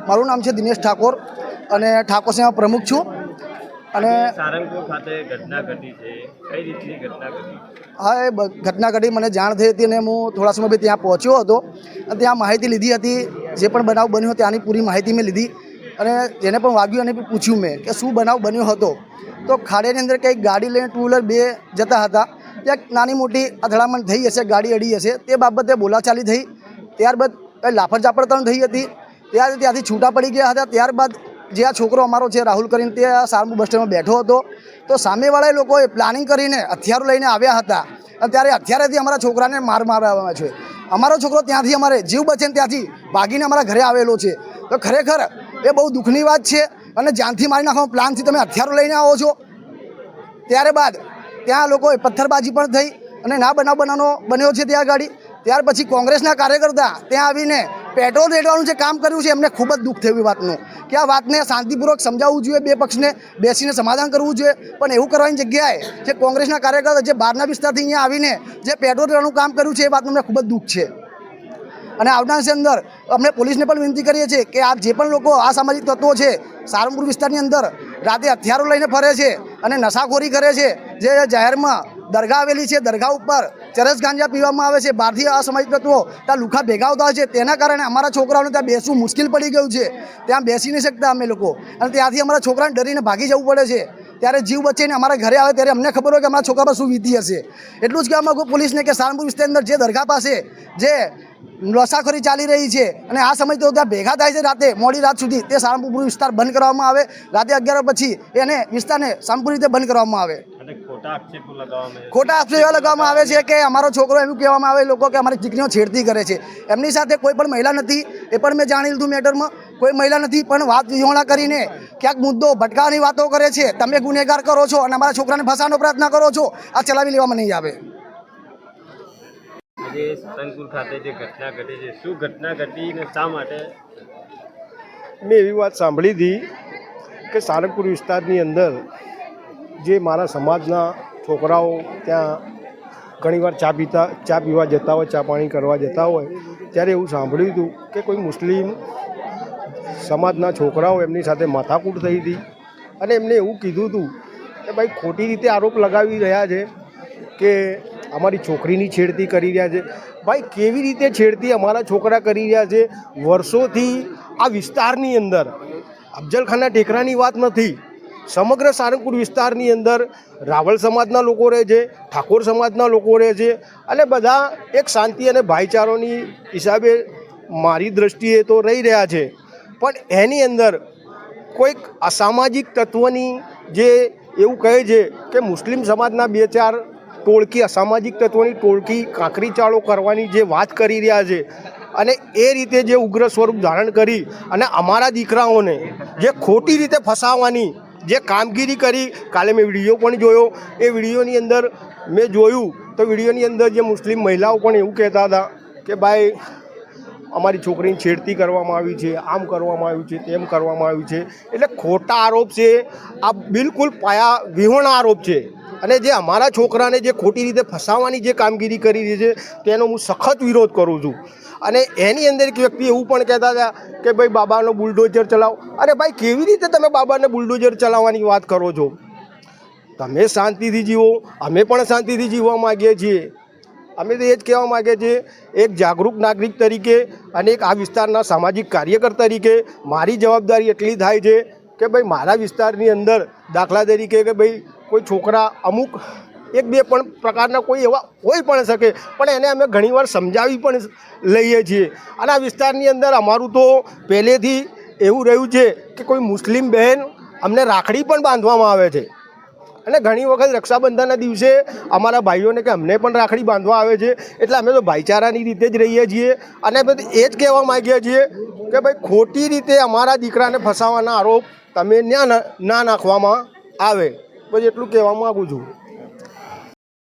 મારું નામ છે દિનેશ ઠાકોર અને ઠાકોર સેના પ્રમુખ છું. અને સારંગપુર ખાતે ઘટના ઘટી છે, કઈ રીતની ઘટના ઘટી? હા, એ ઘટના ઘટી મને જાણ થઈ હતી અને હું થોડા સમય પછી ત્યાં પહોંચ્યો હતો અને ત્યાં માહિતી લીધી હતી. જે પણ બનાવ બન્યો ત્યાંની પૂરી માહિતી મેં લીધી અને જેને પણ વાગ્યું એને પણ પૂછ્યું મેં કે શું બનાવ બન્યો હતો. તો ખાડીની અંદર કંઈક ગાડી લઈને ટુ વ્હીલર બે જતા હતા, ત્યાં નાની મોટી અથડામણ થઈ હશે, ગાડી અડી હશે, તે બાબતે બોલાચાલી થઈ. ત્યારબાદ લાફડ ઝાપડ પણ થઈ હતી. ત્યાંથી છૂટા પડી ગયા હતા. ત્યારબાદ જે આ છોકરો અમારો છે રાહુલ કરીને તે સારંગપુર બસ સ્ટેન્ડમાં બેઠો હતો, તો સામેવાળા લોકોએ પ્લાનિંગ કરીને હથિયારો લઈને આવ્યા હતા અને ત્યારે હથિયારેથી અમારા છોકરાને માર મારવામાં છે. અમારો છોકરો ત્યાંથી અમારે જીવ બચે ત્યાંથી ભાગીને અમારા ઘરે આવેલો છે. તો ખરેખર એ બહુ દુઃખની વાત છે અને જાનથી મારી નાખવાનો પ્લાનથી તમે હથિયારો લઈને આવો છો. ત્યારબાદ ત્યાં લોકોએ પથ્થરબાજી પણ થઈ અને ના બન્યો છે ત્યાં ગાડી. ત્યાર પછી કોંગ્રેસના કાર્યકર્તા ત્યાં આવીને પેટ્રોલ રેડવાનું જે કામ કર્યું છે એમને ખૂબ જ દુઃખ થયું વાતનું કે આ વાતને શાંતિપૂર્વક સમજાવવું જોઈએ, બે પક્ષને બેસીને સમાધાન કરવું જોઈએ. પણ એવું કરવાની જગ્યાએ જે કોંગ્રેસના કાર્યકર્તા જે બહારના વિસ્તારથી અહીંયા આવીને જે પેટ્રોલ રેડવાનું કામ કર્યું છે એ વાતનું અમને ખૂબ જ દુઃખ છે. અને આવનારની અંદર અમને પોલીસને પણ વિનંતી કરીએ છીએ કે આ જે પણ લોકો આ સામાજિક તત્વો છે સારંગપુર વિસ્તારની અંદર રાતે હથિયારો લઈને ફરે છે અને નશાખોરી કરે છે, જે જાહેરમાં દરગાહ આવેલી છે, દરગાહ ઉપર ચરસ ગાંજા પીવામાં આવે છે, બહારથી અસામાજિક તત્વો ત્યાં લુખા ભેગા આવતા હોય છે, તેના કારણે અમારા છોકરાઓને ત્યાં બેસવું મુશ્કેલ પડી ગયું છે. ત્યાં બેસી નહીં શકતા અમે લોકો અને ત્યાંથી અમારા છોકરાને ડરીને ભાગી જવું પડે છે. ત્યારે જીવ બચીને અમારા ઘરે આવે ત્યારે અમને ખબર હોય કે અમારા છોકરા પર શું વીતી હશે. એટલું જ કહેવા માગું પોલીસને કે સારંગપુર વિસ્તારની અંદર જે દરગાહ પાસે જે નશાખોરી ચાલી રહી છે અને આ સમય તો ત્યાં ભેગા થાય છે રાતે મોડી રાત સુધી, તે સારંગપુર વિસ્તાર બંધ કરવામાં આવે. રાતે 11 પછી એને વિસ્તારને સંપૂર્ણ રીતે બંધ કરવામાં આવે. ખોટા આક્ષેપો એવા લગાવવામાં આવે છે કે અમારો છોકરો એવું કહેવામાં આવે લોકો કે અમારી દીકરીઓ છેડતી કરે છે. એમની સાથે કોઈ પણ મહિલા નથી, એ પણ મેં જાણી લીધું મેટરમાં. કોઈ મહિલા નથી, પણ વાત વિહોણા કરીને ક્યાંક મુદ્દો ભટકાવાની વાતો કરે છે. તમે ગુનેગાર કરો છો અને અમારા છોકરાને ફસાવવાનો પ્રયત્ન કરો છો, આ ચલાવી લેવામાં નહીં આવે. આજે સારંગપુર ખાતે જે ઘટના ઘટી છે, શું ઘટના ઘટી ને શા માટે? મેં એવી વાત સાંભળી હતી કે સારંગપુર વિસ્તારની અંદર જે મારા સમાજના છોકરાઓ ત્યાં ઘણીવાર ચા પીવા જતા હોય, ચા પાણી કરવા જતા હોય, ત્યારે એવું સાંભળ્યું હતું કે કોઈ મુસ્લિમ સમાજના છોકરાઓ એમની સાથે માથાકૂટ થઈ હતી અને એમને એવું કીધું હતું કે ભાઈ ખોટી રીતે આરોપ લગાવી રહ્યા છે કે અમારી છોકરીની છેડતી કરી રહ્યા છે. ભાઈ કેવી રીતે છેડતી અમારા છોકરા કરી રહ્યા છે? વર્ષોથી આ વિસ્તારની અંદર અફજલખાનના ટેકરાની વાત નથી, સમગ્ર સારંગપુર વિસ્તારની અંદર રાવળ સમાજના લોકો રહે છે, ઠાકોર સમાજના લોકો રહે છે અને બધા એક શાંતિ અને ભાઈચારોની હિસાબે મારી દ્રષ્ટિએ તો રહી રહ્યા છે. પણ એની અંદર કોઈક અસામાજિક તત્વની જે એવું કહે છે કે મુસ્લિમ સમાજના 2-4 ટોળકી, અસામાજિક તત્વોની ટોળકી કાંકરી ચાળો કરવાની જે વાત કરી રહ્યા છે અને એ રીતે જે ઉગ્ર સ્વરૂપ ધારણ કરી અને અમારા દીકરાઓને જે ખોટી રીતે ફસાવવાની જે કામગીરી કરી. કાલે મેં વિડીયો પણ જોયો. એ વિડીયોની અંદર મેં જોયું તો વિડીયોની અંદર જે મુસ્લિમ મહિલાઓ પણ એવું કહેતા હતા કે ભાઈ અમારી છોકરીની છેડતી કરવામાં આવી છે, આમ કરવામાં આવ્યું છે, તેમ કરવામાં આવ્યું છે. એટલે ખોટા આરોપ છે, આ બિલકુલ પાયા વિહોણા આરોપ છે. અને જે અમારા છોકરાને જે ખોટી રીતે ફસાવવાની જે કામગીરી કરી રહી છે તેનો હું સખત વિરોધ કરું છું. અને એની અંદર એક વ્યક્તિ એવું પણ કહેતા હતા કે ભાઈ બાબાનો બુલડોઝર ચલાવો. અરે ભાઈ કેવી રીતે તમે બાબાને બુલડોઝર ચલાવવાની વાત કરો છો? તમે શાંતિથી જીવો, અમે પણ શાંતિથી જીવવા માગીએ છીએ. અમે તો એ જ કહેવા માગીએ છીએ, એક જાગૃત નાગરિક તરીકે અને એક આ વિસ્તારના સામાજિક કાર્યકર તરીકે મારી જવાબદારી એટલી થાય છે કે ભાઈ મારા વિસ્તારની અંદર દાખલા તરીકે કે ભાઈ કોઈ છોકરા અમુક 1-2 પણ પ્રકારના કોઈ એવા હોઈ પણ શકે, પણ એને અમે ઘણીવાર સમજાવી પણ લઈએ છીએ. અને આ વિસ્તારની અંદર અમારું તો પહેલેથી એવું રહ્યું છે કે કોઈ મુસ્લિમ બહેન અમને રાખડી પણ બાંધવામાં આવે છે. અને ઘણી વખત રક્ષાબંધનના દિવસે અમારા ભાઈઓને કે અમને પણ રાખડી બાંધવા આવે છે, એટલે અમે તો ભાઈચારાની રીતે જ રહીએ છીએ. અને એ જ કહેવા માગીએ છીએ કે ભાઈ ખોટી રીતે અમારા દીકરાને ફસાવવાના આરોપ તમે ના નાખવામાં આવે. બસ એટલું કહેવા માગું છું.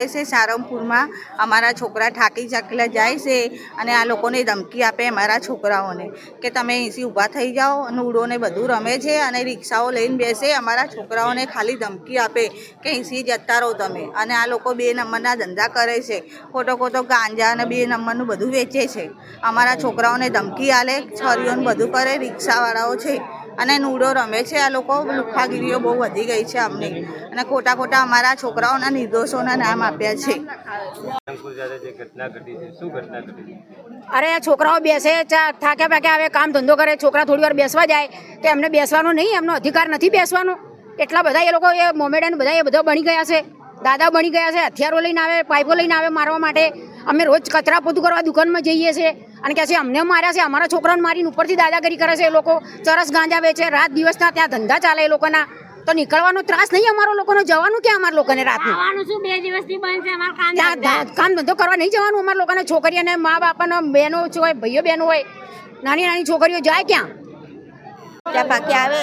છે સારંગપુરમાં અમારા છોકરા થાકી ચાકેલા જાય છે અને આ લોકોને ધમકી આપે અમારા છોકરાઓને કે તમે અહીંથી ઊભા થઈ જાઓ. લુડોને બધું રમે છે અને રિક્ષાઓ લઈને બેસે. અમારા છોકરાઓને ખાલી ધમકી આપે કે અહીંથી જતા રહો તમે. અને આ લોકો 2 નંબરના ધંધા કરે છે, ખોટો ગાંજા અને 2 નંબરનું બધું વેચે છે. અમારા છોકરાઓને ધમકી આલે, છરીઓને બધું કરે. રિક્ષાવાળાઓ છે અને લુડો રમે છે. આ લોકો લુખ્ખાગીરીઓ બહુ વધી ગઈ છે અમને, અને ખોટા અમારા છોકરાઓના નિર્દોષોના નામ આપ્યા છે. જે ઘટના ઘટી છે, શું ઘટના ઘટી છે? અરે છોકરાઓ બેસે, થાક્યા પાક્યા આવે, કામ ધંધો કરે. છોકરા થોડી વાર બેસવા જાય તો એમને બેસવાનું નહીં, એમનો અધિકાર નથી બેસવાનો. એટલા બધા એ લોકો એ મોમેડન બધા બની ગયા છે, દાદા બની ગયા છે. હથિયારો લઈને આવે, પાઇપો લઈને આવે મારવા માટે. અમે રોજ કચરા પોતું કરવા દુકાનમાં જઈએ છીએ અને કહે છે અમને માર્યા છે. અમારા છોકરાઓને મારીને ઉપરથી દાદાગીરી કરે છે. એ લોકો ચરસ ગાંજા વેચે, રાત દિવસના ત્યાં ધંધા ચાલે એ લોકોના. તો નીકળવાનો ત્રાસ નહીં અમારો લોકોનો, જવાનું ક્યાં અમારા લોકોને રાતનું? કામ ધંધો કરવા નહીં જવાનું અમારા લોકોને. છોકરીઓને મા બાપાનો બહેનો હોય, ભાઈઓ બહેનો હોય, નાની છોકરીઓ જાય ક્યાં? ત્યાં પાકે આવે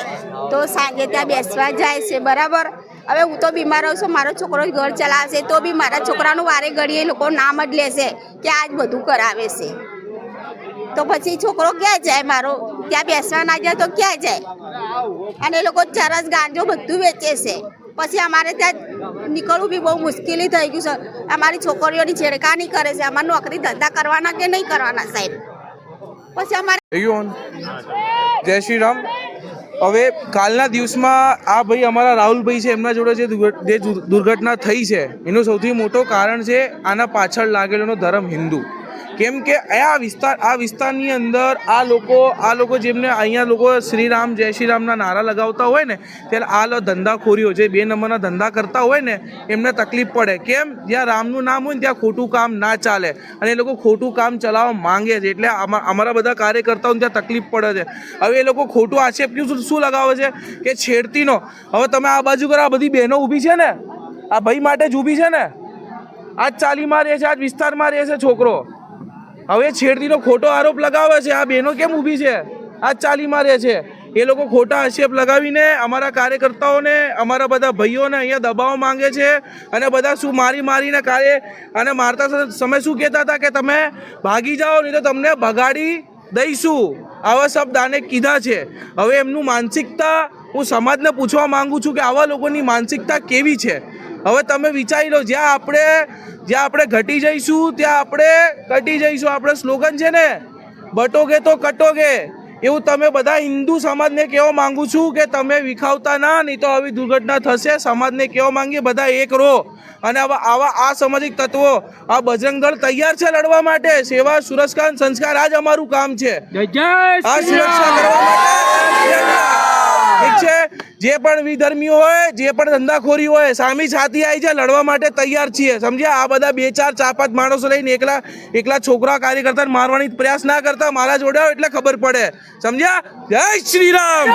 તો સાંજે ત્યાં બેસવા જાય છે, બરાબર. હવે હું તો બીમાર રહું છું, મારો છોકરો ઘર ચલાવશે તો બી મારા છોકરાનું વારે ઘડીએ લોકો નામ જ લેશે કે આ જ બધું કરાવે છે. તો પછી છોકરો ક્યાં જાય મારો? ત્યાં બેસવા ના જાય તો ક્યાં જાય? અને એ લોકો ચરસ ગાંજો બધું વેચે છે. પછી અમારે ત્યાં નીકળવું બી બહુ મુશ્કેલી થઈ ગયું છે. અમારી છોકરીઓની છેડખાની કરે છે. અમારે નોકરી ધંધા કરવાના કે નહીં કરવાના સાહેબ? પછી અમારે જય શ્રી રામ. હવે કાલના દિવસમાં આ ભાઈ અમારા રાહુલભાઈ છે, એમના જોડે જે દુર્ઘટના થઈ છે એનું સૌથી મોટું કારણ છે આના પાછળ લાગેલોનો ધર્મ હિન્દુ. કેમ કે આ વિસ્તારની અંદર આ લોકો જેમને અહીંયા લોકો શ્રીરામ જય શ્રી રામના નારા લગાવતા હોય ને, ત્યારે આ ધંધાખોરીઓ જે 2 નંબરના ધંધા કરતા હોય ને એમને તકલીફ પડે. કેમ? જ્યાં રામનું નામ હોય ને ત્યાં ખોટું કામ ના ચાલે, અને એ લોકો ખોટું કામ ચલાવવા માંગે છે. એટલે અમારા બધા કાર્યકર્તાઓને ત્યાં તકલીફ પડે છે. હવે એ લોકો ખોટું આક્ષેપ શું લગાવે છે કે છેડતીનો. હવે તમે આ બાજુ કરો, આ બધી બહેનો ઊભી છે ને, આ ભાઈ માટે જ ઊભી છે ને. આ જ ચાલીમાં રહે છે, આ જ વિસ્તારમાં રહે છે છોકરો. હવે છેડતીનો ખોટો આરોપ લગાવે છે. આ બહેનો કેમ ઊભી છે? આ જ ચાલીમાં રહે છે. એ લોકો ખોટા આક્ષેપ લગાવીને અમારા કાર્યકર્તાઓને, અમારા બધા ભાઈઓને અહીંયા દબાવ માંગે છે. અને બધા શું મારીને અને મારતા સમય શું કહેતા હતા કે તમે ભાગી જાઓ, નહીં તો તમને ભગાડી દઈશું. આવા શબ્દ આને કીધા છે. હવે એમનું માનસિકતા હું સમાજને પૂછવા માંગુ છું કે આવા લોકોની માનસિકતા કેવી છે. હવે તમે વિચારી લો, જ્યાં આપણે ઘટી જઈશું ત્યાં આપણે કટી જઈશું. આપણે સ્લોગન છે ને, બટોગે તો કટોગે. એવું તમે બધા હિન્દુ સમાજને કહેવા માંગુ છું કે તમે વિખાવતા ના, નહીં તો આવી દુર્ઘટના થશે. સમાજને કહેવા માંગીએ બધા એક રહો. અને આવા અસામાજિક તત્વો, આ બજરંગ દળ તૈયાર છે લડવા માટે. સેવા, સુરક્ષા, સંસ્કાર આ જ અમારું કામ છે. આ સુરક્ષા કરવા માટે ઠીક છે. જે પણ વિધર્મીઓ હોય, જે પણ ધંધાખોરી હોય, સામી છાતી આવી જાય, લડવા માટે તૈયાર છીએ. સમજ્યા? આ બધા 2, 4, 5 માણસો લઈને એકલા છોકરા કાર્યકર્તાને મારવાની પ્રયાસ ના કરતા. મારા જોડે એટલે ખબર પડે. સમજ્યા? જય શ્રી રામ.